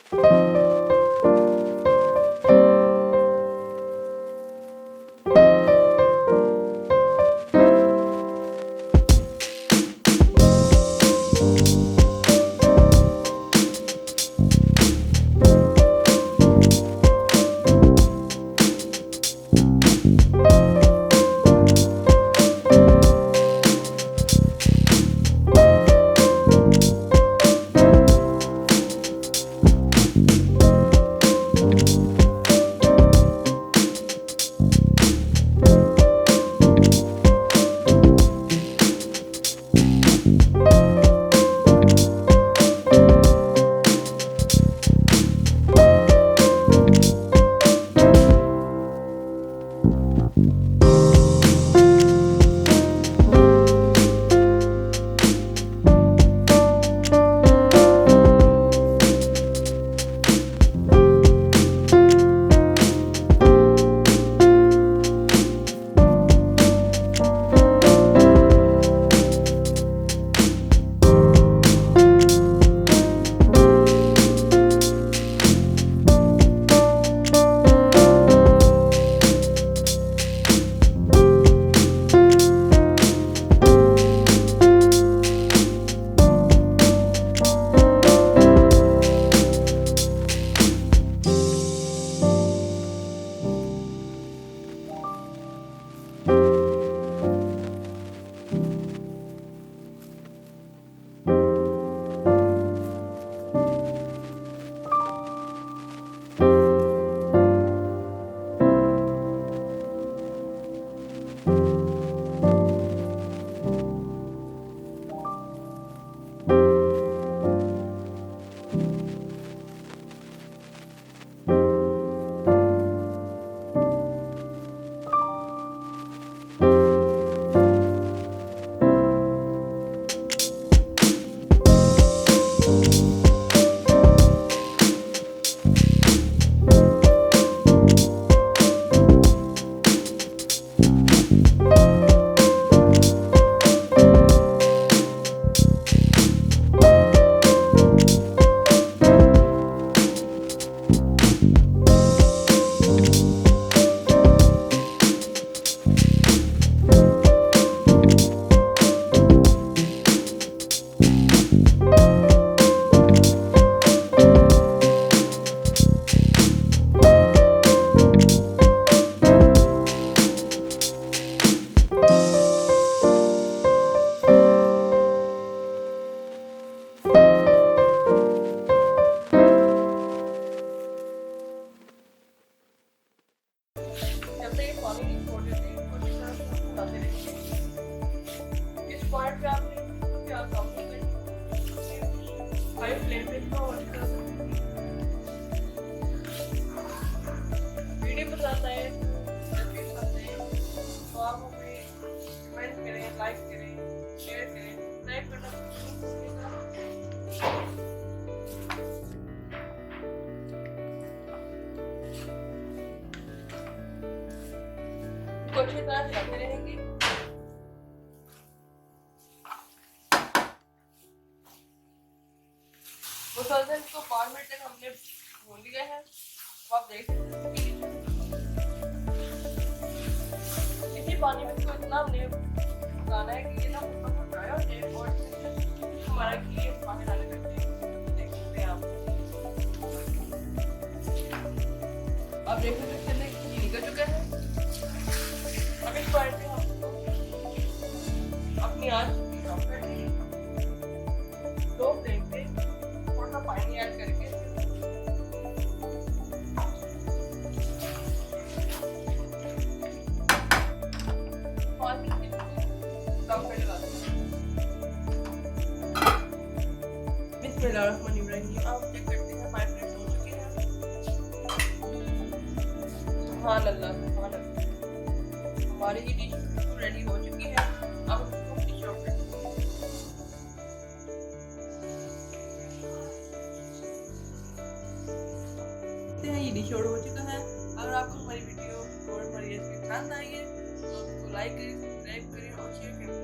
Video पसंद आए तो आप हमें कमेंट करें, लाइक करें, शेयर करें, सब्सक्राइब करना कुछ भी तरह चलते रहेंगे। मुसलसल को 5 मिनट तक हमने भून लिया है। तो आप देख सकते हैं इसी पानी में इसको इतना हमने पकाना है कि ये ना ड्राई हो जाए और हमारा घी बाहर आने लग जाए। देख सकते हैं आप देख सकते हैं घी निकल चुका है। अब इस पॉइंट पे हम अपनी आंच कम कर देंगे। लो फ्लेम पे थोड़ा सा पानी ऐड करके आप चेक करते हैं 5 मिनट हो चुके हैं। सुभान अल्लाह, सुभान अल्लाह, हमारी ये डिश बिल्कुल रेडी हो चुकी है। अब इसको डिश आउट करते हैं। ये डिश आउट हो चुका है। अगर आपको हमारी वीडियो और हमारी रेसिपी पसंद आई है तो उसको लाइक करें, सब्सक्राइब करें और शेयर करें।